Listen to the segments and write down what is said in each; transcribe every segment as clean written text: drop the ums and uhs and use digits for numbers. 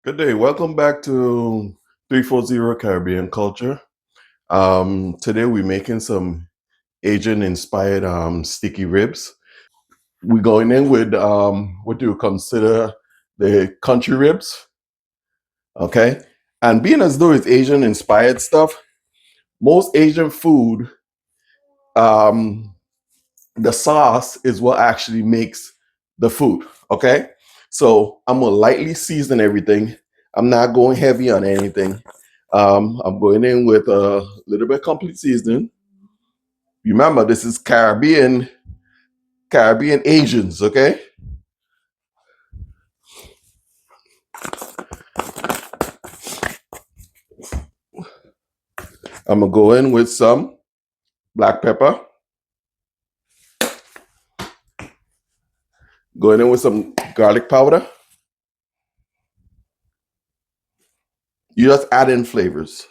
Good day. Welcome back to 340 Caribbean Culture. Today we're making some Asian inspired sticky ribs. We're going in with what do you consider the country ribs, okay? And being as though it's Asian inspired stuff, most Asian food, um, the sauce is what actually makes the food, okay? So I'm gonna lightly season everything. I'm not going heavy on anything. I'm going in with a little bit complete seasoning. Remember, this is Caribbean Asians, okay? I'm gonna go in with some black pepper, going in with some garlic powder. You just add in flavors.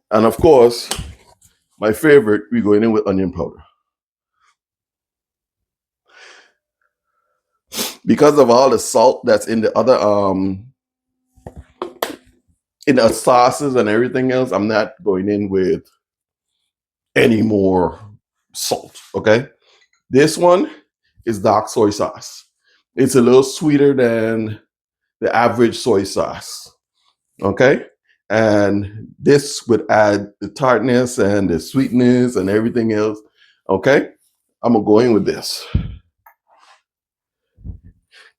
And of course, my favorite, we're going in with onion powder. Because of all the salt that's in the other in the sauces and everything else, I'm not going in with any more salt. Okay. This one is dark soy sauce. It's a little sweeter than the average soy sauce. Okay. And this would add the tartness and the sweetness and everything else. Okay. I'm going to go in with this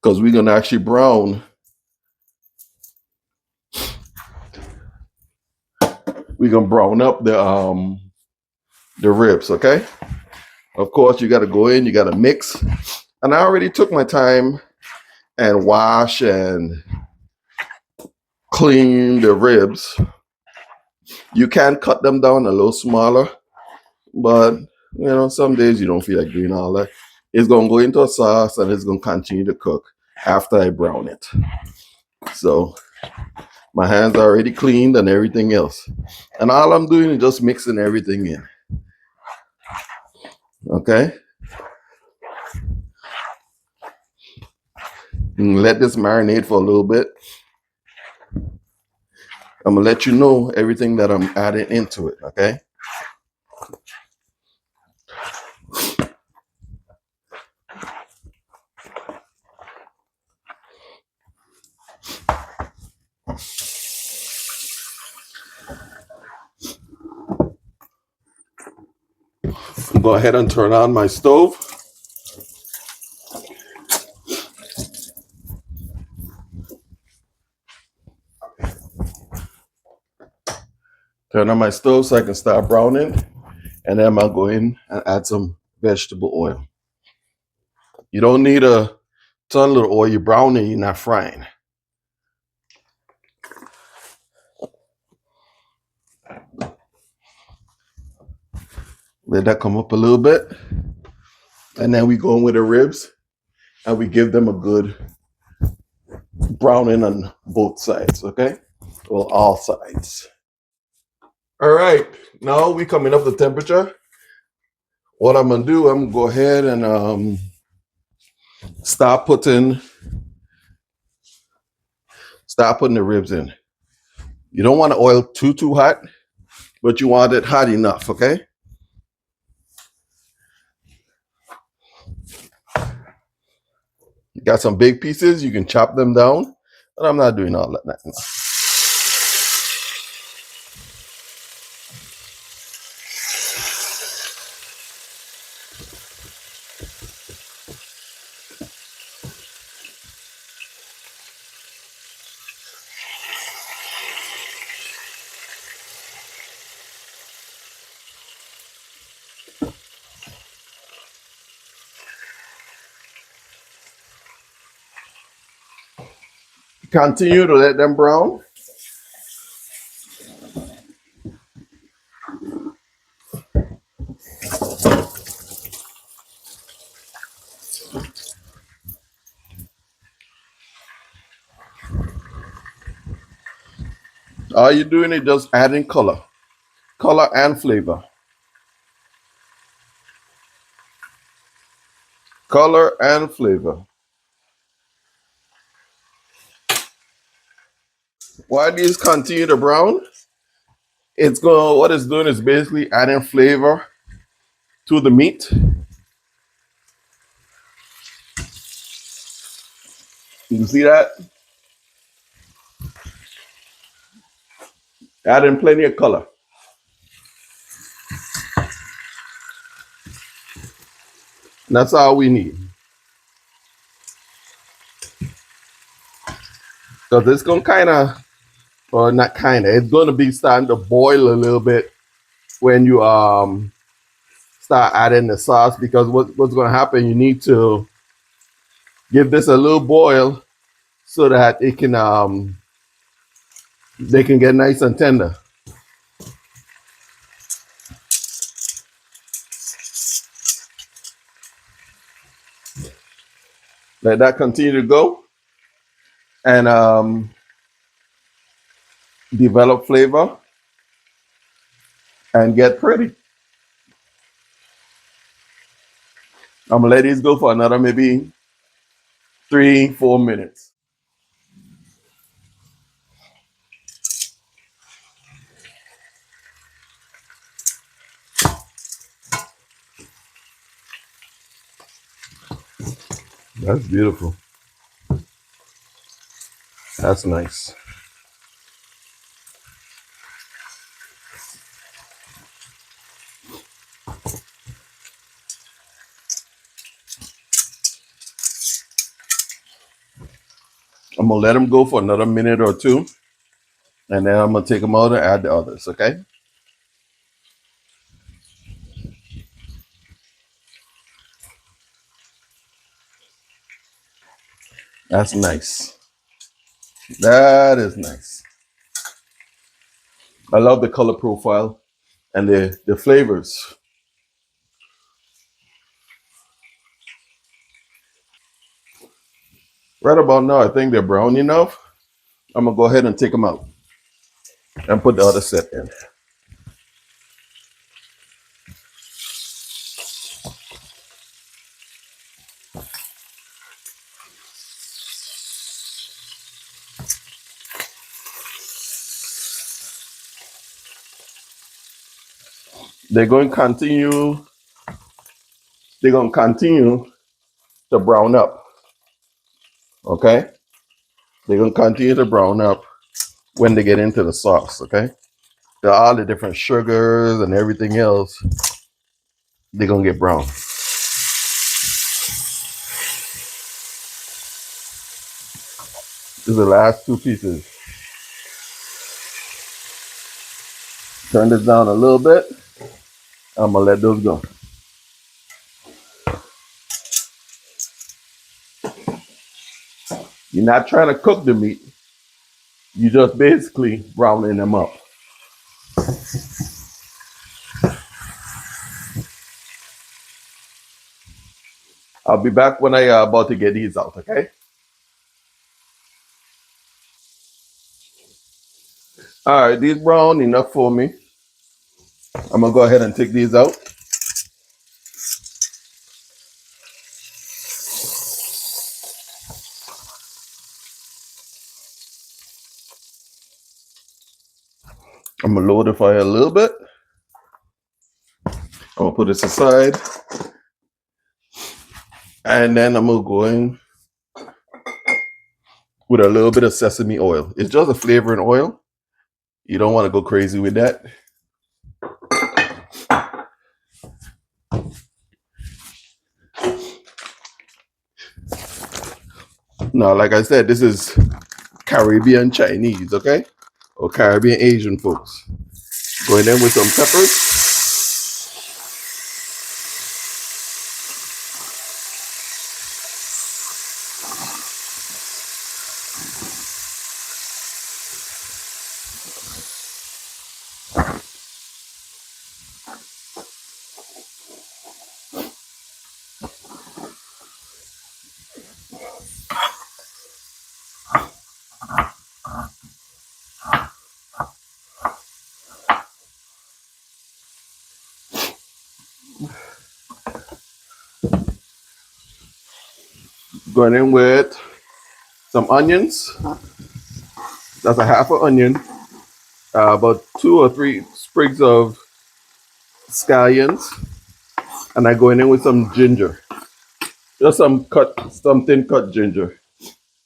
because we're going to actually brown. We're going to brown up the ribs. Okay. Of course, you got to go in, you got to mix. And I already took my time and wash and clean the ribs. You can cut them down a little smaller, but some days you don't feel like doing all that. It's gonna go into a sauce and it's gonna continue to cook after I brown it. So my hands are already cleaned and everything else. And all I'm doing is just mixing everything in. Okay. And let this marinate for a little bit. I'm gonna let you know everything that I'm adding into it. Okay. Go ahead and turn on my stove. Turn on my stove so I can start browning. And then I'm gonna go in and add some vegetable oil. You don't need a ton of oil. You're browning, you're not frying. Let that come up a little bit. And then we go in with the ribs and we give them a good browning on both sides, okay? Well, all sides. All right, now we coming up the temperature. What I'm gonna do, I'm gonna go ahead and start putting the ribs in. You don't want the oil too hot, but you want it hot enough, okay? You got some big pieces, you can chop them down, but I'm not doing all that now. Continue to let them brown. All you're doing is just adding color and flavor. Color and flavor. While these continue to brown, what it's doing is basically adding flavor to the meat. You can see that? Adding plenty of color. And that's all we need. Because it's going to kind of, or not kind of, it's going to be starting to boil a little bit when you start adding the sauce. Because what's going to happen, you need to give this a little boil so that it can they can get nice and tender. Let that continue to go and develop flavor and get pretty. I'm gonna let these go for another maybe 3-4 minutes. That's beautiful. That's nice. I'm gonna let them go for another minute or two, and then I'm gonna take them out and add the others. Okay. That's nice. That is nice. I love the color profile and the flavors. Right about now, I think they're brown enough. I'm gonna go ahead and take them out and put the other set in. They're going to continue. They're going to continue to brown up. Okay. They're going to continue to brown up when they get into the sauce. Okay. All the different sugars and everything else, they're going to get brown. This is the last two pieces. Turn this down a little bit. I'm going to let those go. You're not trying to cook the meat. You're just basically browning them up. I'll be back when I about to get these out, okay? All right, these brown enough for me. I'm gonna go ahead and take these out. I'm gonna lower the fire a little bit. I'm gonna put this aside. And then I'm gonna go in with a little bit of sesame oil. It's just a flavoring oil. You don't want to go crazy with that. Now, like I said, this is Caribbean Chinese, okay? Or Caribbean Asian folks. Going in with some peppers. Going in with some onions. That's a half an onion, about 2 or 3 sprigs of scallions, and I go in with some ginger. Just some thin cut ginger.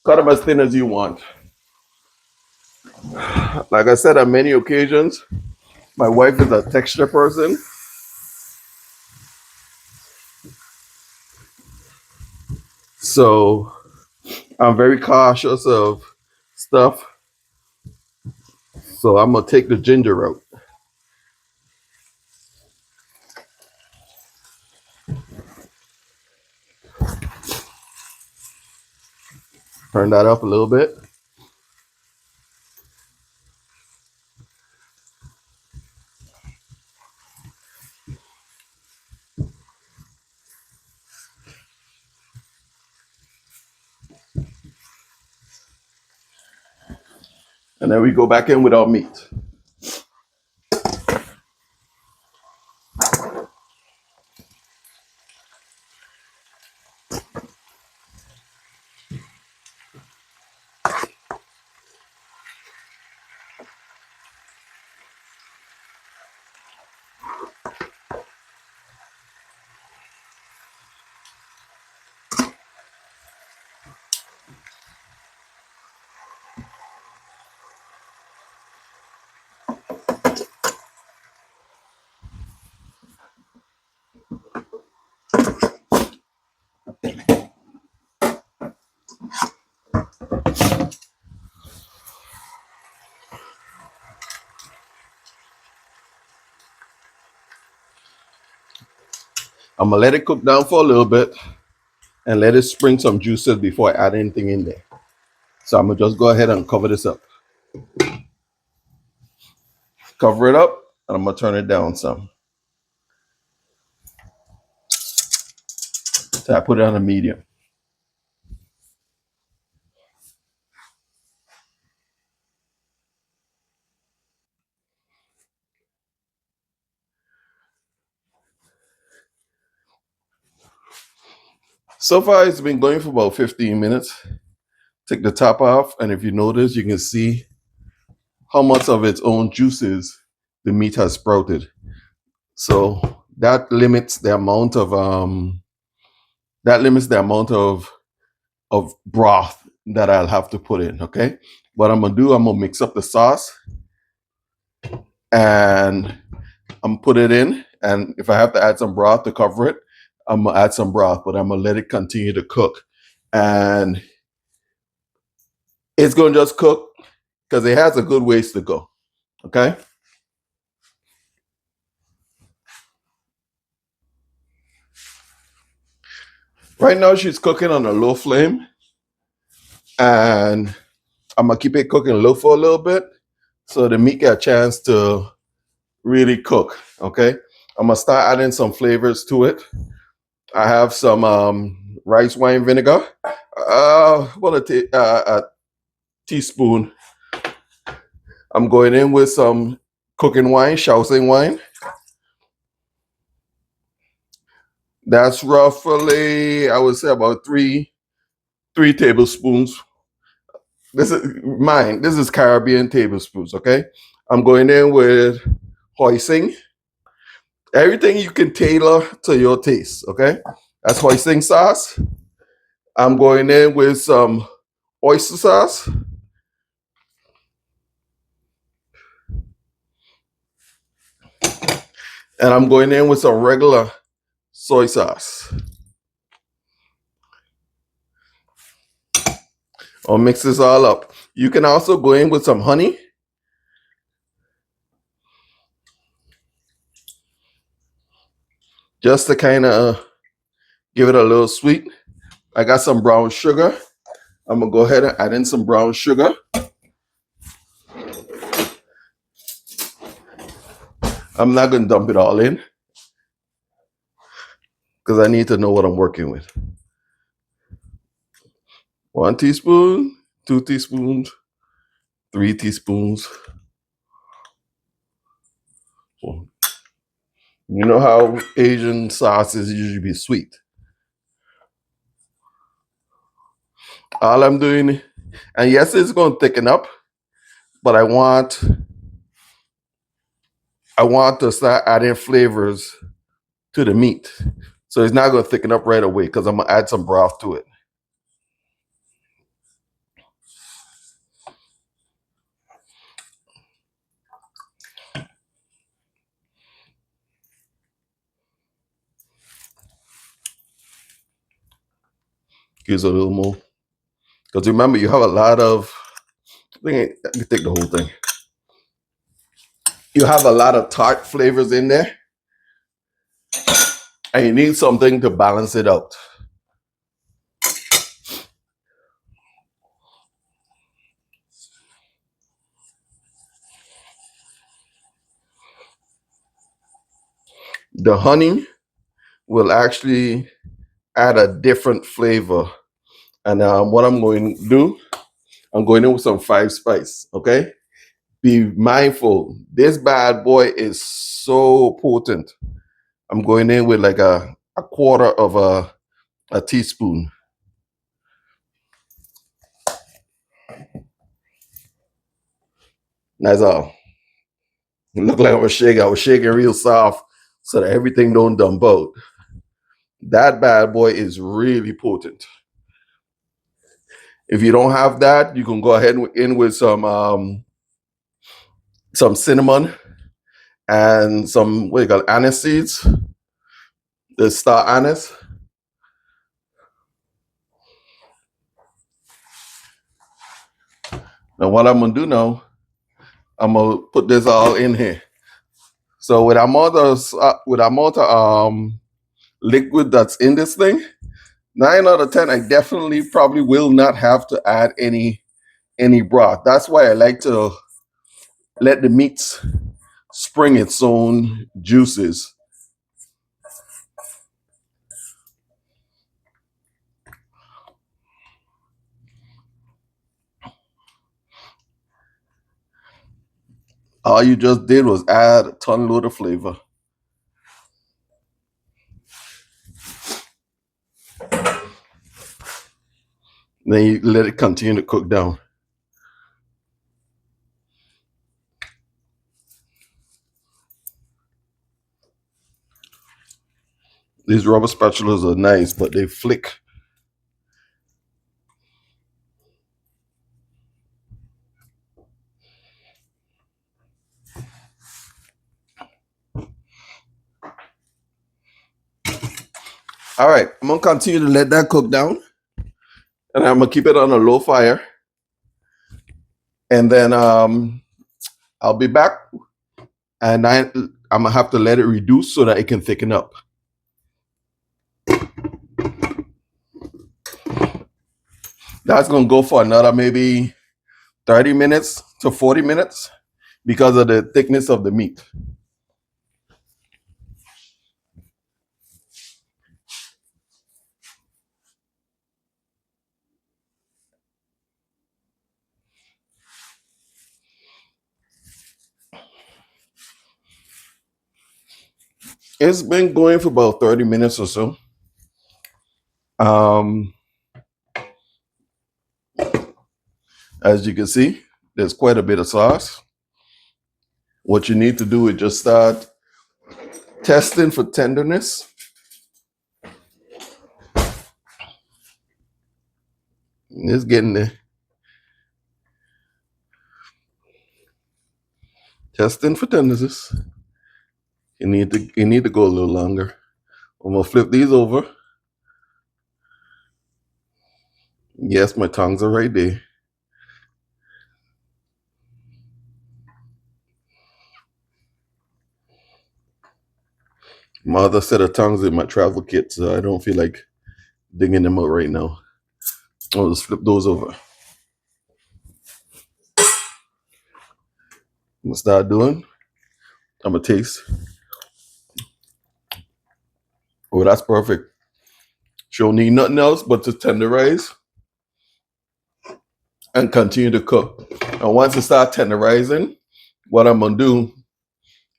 Cut them as thin as you want. Like I said, on many occasions, my wife is a texture person, so I'm very cautious of stuff. So I'm gonna take the ginger out. Turn that up a little bit. And then we go back in with our meat. I'm gonna let it cook down for a little bit and let it spring some juices before I add anything in there. So I'm gonna just go ahead and cover this up. Cover it up, and I'm gonna turn it down some. So I put it on a medium. So far, it's been going for about 15 minutes. Take the top off, and if you notice, you can see how much of its own juices the meat has sprouted. So that limits the amount of broth that I'll have to put in. Okay, what I'm gonna do, I'm gonna mix up the sauce and I'm put it in. And if I have to add some broth to cover it, I'm gonna add some broth, but I'm gonna let it continue to cook. And it's gonna just cook because it has a good ways to go. Okay. Right now she's cooking on a low flame, and I'm gonna keep it cooking low for a little bit so the meat get a chance to really cook. Okay. I'm gonna start adding some flavors to it. I have some rice wine vinegar. A teaspoon. I'm going in with some cooking wine, Shaoxing wine. That's roughly, I would say, about three tablespoons. This is mine. This is Caribbean tablespoons. Okay. I'm going in with hoisin. Everything you can tailor to your taste. Okay. That's hoisin sauce. I'm going in with some oyster sauce. And I'm going in with some regular soy sauce. I'll mix this all up. You can also go in with some honey. Just to kind of give it a little sweet. I got some brown sugar. I'm going to go ahead and add in some brown sugar. I'm not going to dump it all in because I need to know what I'm working with. 1 teaspoon, 2 teaspoons, 3 teaspoons. You know how Asian sauces usually be sweet. All I'm doing, and yes, it's going to thicken up, but I want to start adding flavors to the meat. So it's not going to thicken up right away because I'm going to add some broth to it. Gives a little more. Because remember, you have a lot of, I can take the whole thing. You have a lot of tart flavors in there. And you need something to balance it out. The honey will actually add a different flavor. And what I'm going to do, I'm going in with some 5-spice, okay? Be mindful. This bad boy is so potent. I'm going in with like a quarter of a teaspoon. That's all. It looked like I was shaking. I was shaking real soft so that everything don't dump out. That bad boy is really potent. If you don't have that, you can go ahead and in with some cinnamon and some what you call anise seeds, the star anise. Now what I'm gonna do now, I'm gonna put this all in here. So with amount of liquid that's in this thing, 9 out of 10, I definitely probably will not have to add any broth. That's why I like to let the meats spring its own juices. All you just did was add a ton load of flavor. Then you let it continue to cook down. These rubber spatulas are nice, but they flick. All right, I'm gonna continue to let that cook down, and I'm gonna keep it on a low fire. And then I'll be back, and I'm gonna have to let it reduce so that it can thicken up. That's gonna go for another maybe 30 minutes to 40 minutes because of the thickness of the meat. It's been going for about 30 minutes or so. As you can see, there's quite a bit of sauce. What you need to do is just start testing for tenderness. It's getting there. Testing for tenderness. You need to go a little longer. I'm gonna flip these over. Yes, my tongues are right there. My other set of tongues in my travel kit, so I don't feel like digging them out right now. I'll just flip those over. I'm gonna start doing. I'm gonna taste. Oh, that's perfect. She don't need nothing else but to tenderize and continue to cook. And once it starts tenderizing, what I'm gonna do,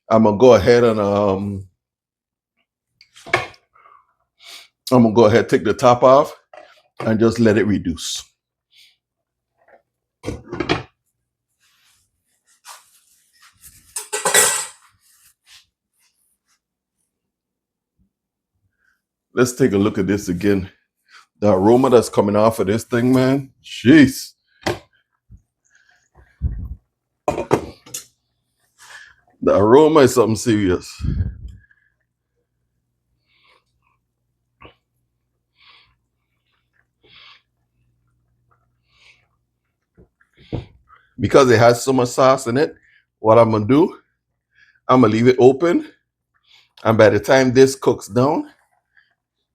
I'm gonna go ahead and take the top off and just let it reduce. Let's take a look at this again. The aroma that's coming off of this thing, man. Jeez. The aroma is something serious. Because it has so much sauce in it, what I'm gonna do, I'm gonna leave it open. And by the time this cooks down,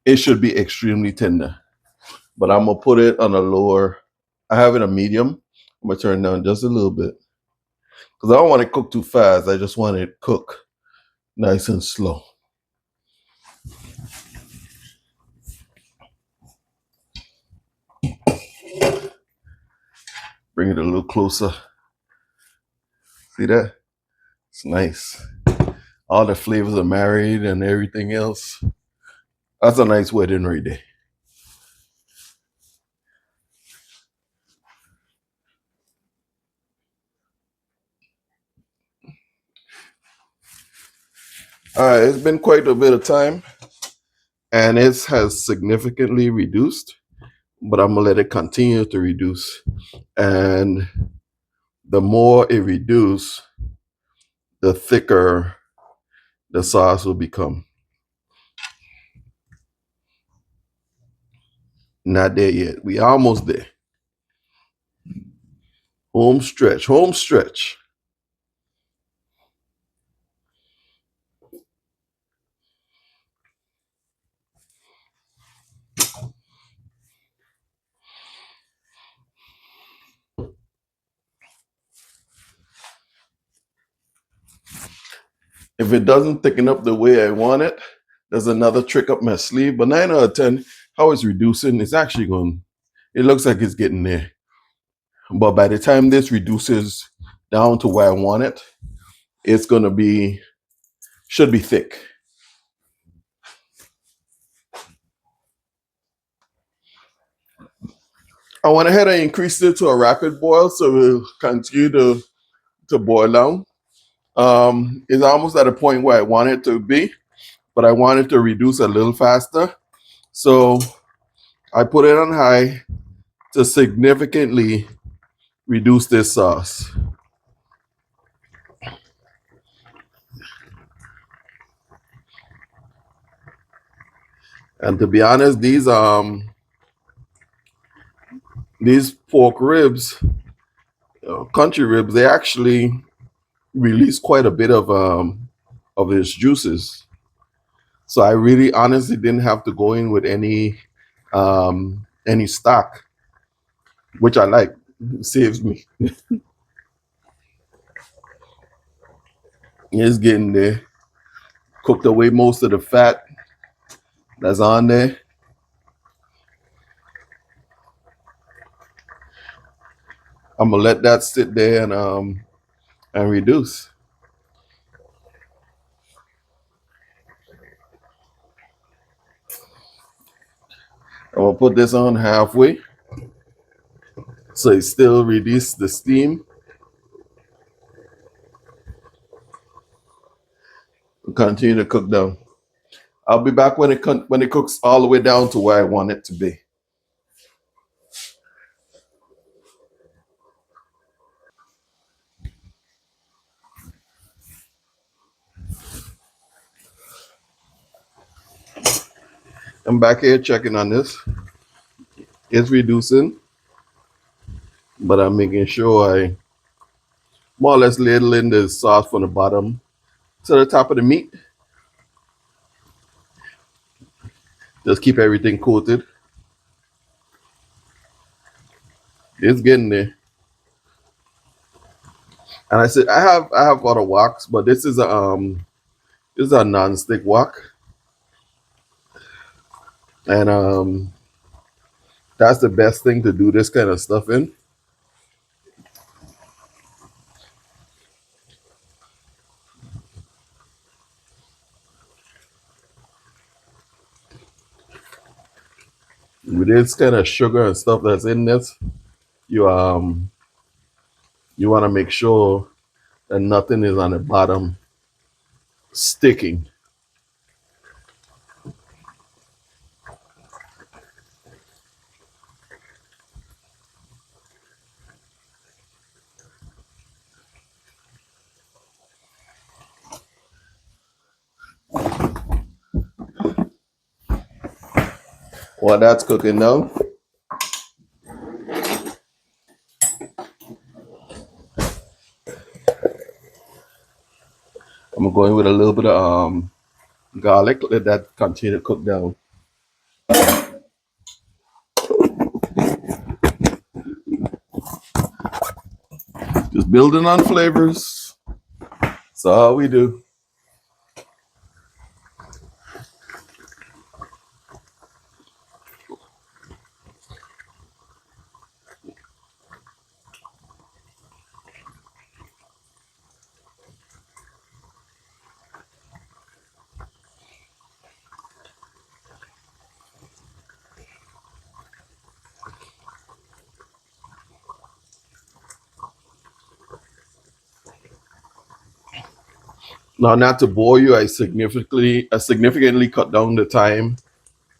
it should be extremely tender. But I'm gonna put it on a lower, I have it a medium. I'm gonna turn it down just a little bit. Because I don't want it cooked too fast. I just want it cooked nice and slow. Bring it a little closer. See that? It's nice. All the flavors are married and everything else. That's a nice wedding right there. All right, it's been quite a bit of time and it has significantly reduced, but I'm gonna let it continue to reduce. And the more it reduces, the thicker the sauce will become. Not there yet. We almost there. Home stretch, home stretch. If it doesn't thicken up the way I want it, there's another trick up my sleeve. But 9 out of 10, how it's reducing, it's actually going, it looks like it's getting there. But by the time this reduces down to where I want it, it's going to be, should be thick. I went ahead and increased it to a rapid boil, so we'll continue to boil down. It's almost at a point where I want it to be, but I want it to reduce a little faster. So I put it on high to significantly reduce this sauce. And to be honest, these pork ribs, country ribs, they actually release quite a bit of its juices. So I really honestly didn't have to go in with any stock, which I like. It saves me. It's getting there. Cooked away most of the fat that's on there. I'm gonna let that sit there and reduce. I'm gonna put this on halfway so it still release the steam. Continue to cook down. I'll be back when it cooks all the way down to where I want it to be. I'm back here checking on this. It's reducing, but I'm making sure I more or less ladle in the sauce from the bottom to the top of the meat. Just keep everything coated. It's getting there. And I said I have other woks, but this is a non-stick wok. And that's the best thing to do this kind of stuff in. With this kind of sugar and stuff that's in this, you you want to make sure that nothing is on the bottom sticking. While that's cooking now, I'm going with a little bit of garlic. Let that continue to cook down. Just building on flavors. That's all we do. Now, not to bore you, I significantly cut down the time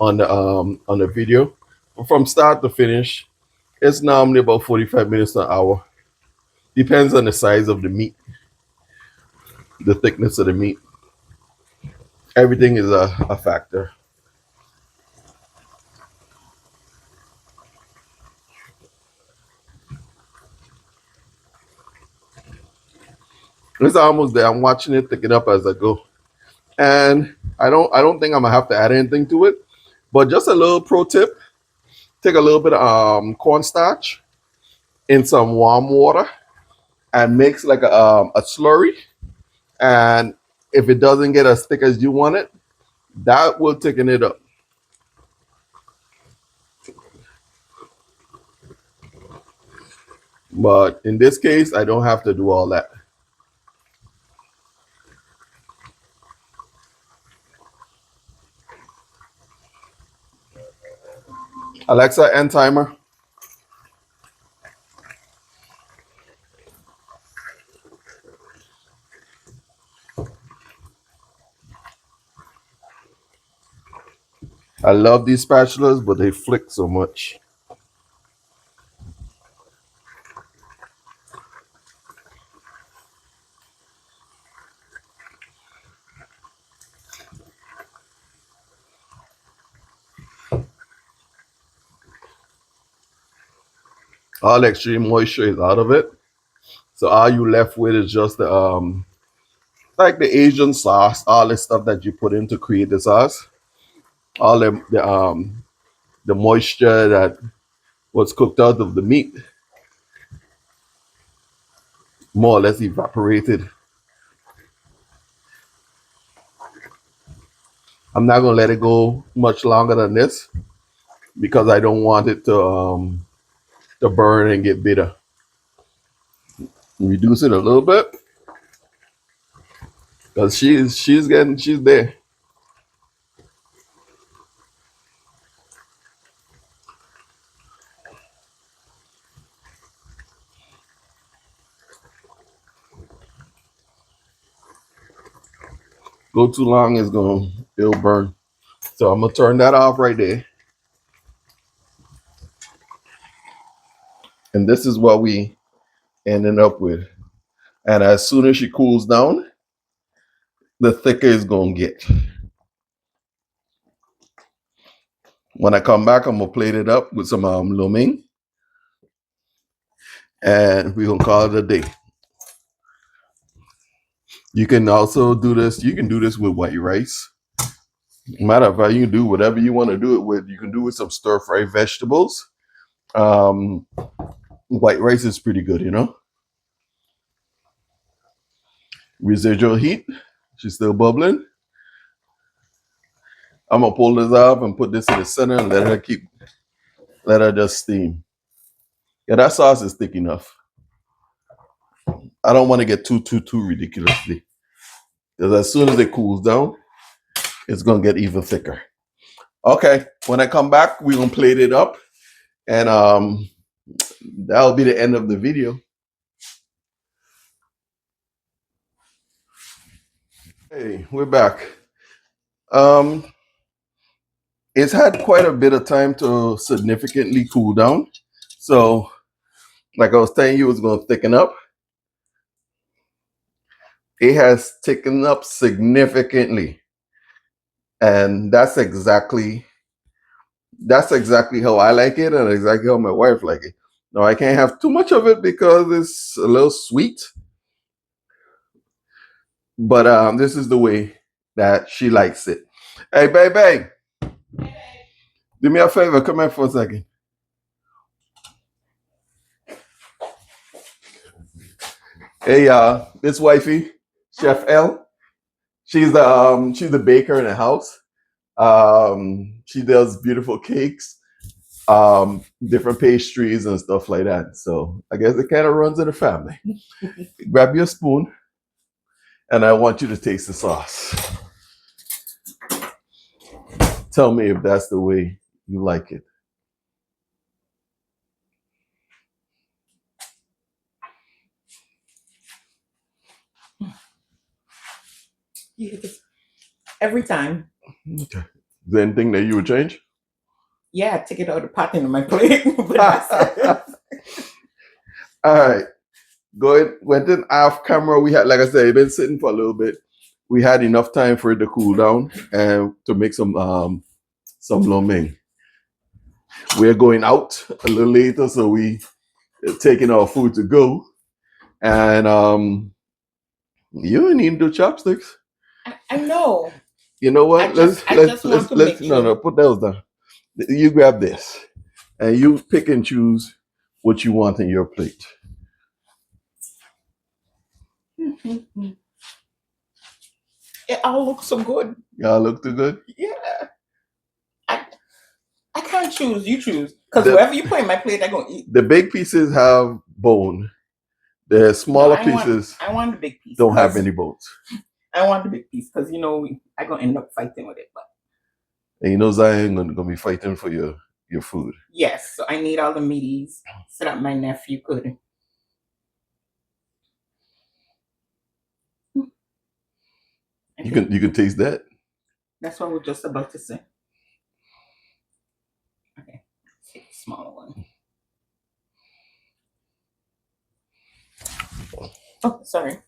on the video. From start to finish, it's normally about 45 minutes to an hour. Depends on the size of the meat, the thickness of the meat. Everything is a factor. It's almost there. I'm watching it thicken up as I go. And I don't think I'm gonna have to add anything to it. But just a little pro tip: take a little bit of cornstarch in some warm water and mix like a slurry. And if it doesn't get as thick as you want it, that will thicken it up. But in this case, I don't have to do all that. Alexa, end timer. I love these spatulas, but they flick so much. All the extreme moisture is out of it. So all you left with is just the like the Asian sauce, all the stuff that you put in to create the sauce. All the moisture that was cooked out of the meat more or less evaporated. I'm not gonna let it go much longer than this because I don't want it to burn and get bitter. Reduce it a little bit because she's there. Go too long, it'll burn. So I'm gonna turn that off right there. And this is what we ended up with. And as soon as she cools down, the thicker it's gonna get. When I come back, I'm gonna plate it up with some lo mein, and we're gonna call it a day. You can also do this. You can do this with white rice. Matter of fact, you can do whatever you want to do it with. You can do it with some stir fry vegetables. Um, White rice is pretty good, you know. Residual heat. She's still bubbling. I'm gonna pull this off and put this in the center and let her just steam. Yeah, that sauce is thick enough. I don't want to get too ridiculously. Because as soon as it cools down, it's gonna get even thicker. Okay, when I come back, we're gonna plate it up, and that'll be the end of the video. Hey, we're back. Um, it's had quite a bit of time to significantly cool down. So, like I was telling you, it's gonna thicken up. It has thickened up significantly, and that's exactly That's exactly how I like it, and exactly how my wife like it. No, I can't have too much of it because it's a little sweet. But this is the way that she likes it. Hey, baby, do me a favor. Come here for a second. Hey, this wifey, Chef Elle. She's the baker in the house. She does beautiful cakes, different pastries and stuff like that. So I guess it kind of runs in the family. Grab your spoon, and I want you to taste the sauce. Tell me if that's the way you like it. Yes. Every time. Okay. Is there anything that you would change? Yeah, take it out of the pot into my plate. But that's it. All right. Went in off camera. We had, like I said, it been sitting for a little bit. We had enough time for it to cool down and to make some lo mein. We're going out a little later, so we are taking our food to go. And you need to do chopsticks. I know. You know what? I just want to make no, sure. put those down. You grab this, and you pick and choose what you want in your plate. Mhm. It all looks so good. Y'all look too good. Yeah. I can't choose. You choose. Because wherever you put in my plate, I'm gonna eat. The big pieces have bone. The smaller pieces I want the big piece. don't have any bones. I want the big piece because I'm gonna end up fighting with it. But And you know Zion gonna be fighting for your food. yes, so I need all the meaties so that my nephew could. You can taste that. That's what we're just about to say. Okay, take the smaller one. Oh, sorry.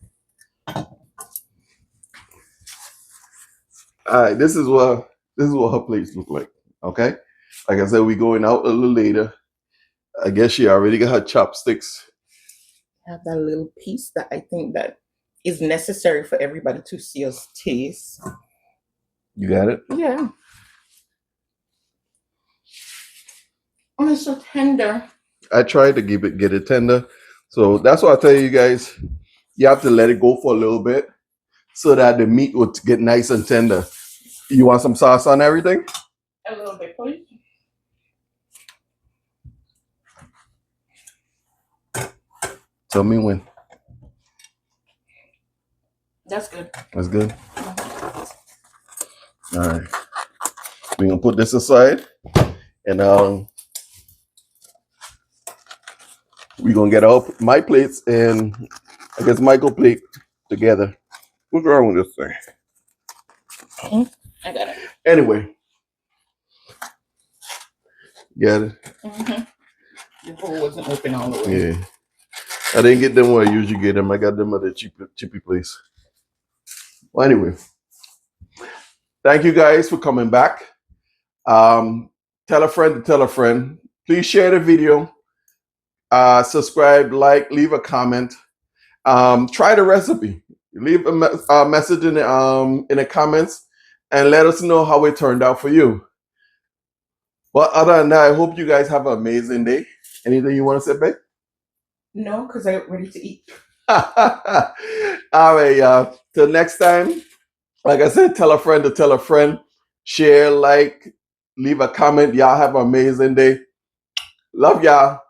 All right, this is what her plates look like. Okay, like I said, we going out a little later. I guess she already got her chopsticks. I have that little piece that I think that is necessary for everybody to see us taste. You got it? Yeah. Oh, it's so tender. I tried to get it tender, so that's why I tell you guys, you have to let it go for a little bit so that the meat would get nice and tender. You want some sauce on everything? A little bit, please. Tell me when. That's good. That's good. All right. We're gonna put this aside, and we're gonna get my plates and I guess Michael's plate together. What's wrong with this thing? I got it. Anyway, get it? The bowl wasn't open all the way. Yeah. I didn't get them where I usually get them. I got them at the cheapy place. Well, anyway, thank you guys for coming back. Tell a friend to tell a friend. Please share the video. Subscribe, like, leave a comment. Try the recipe. Leave a message in the comments and let us know how it turned out for you. But other than that, I hope you guys have an amazing day. Anything you want to say, babe? No, because I'm ready to eat. All right, y'all. Till next time, like I said, tell a friend to tell a friend. Share, like, leave a comment. Y'all have an amazing day. Love y'all.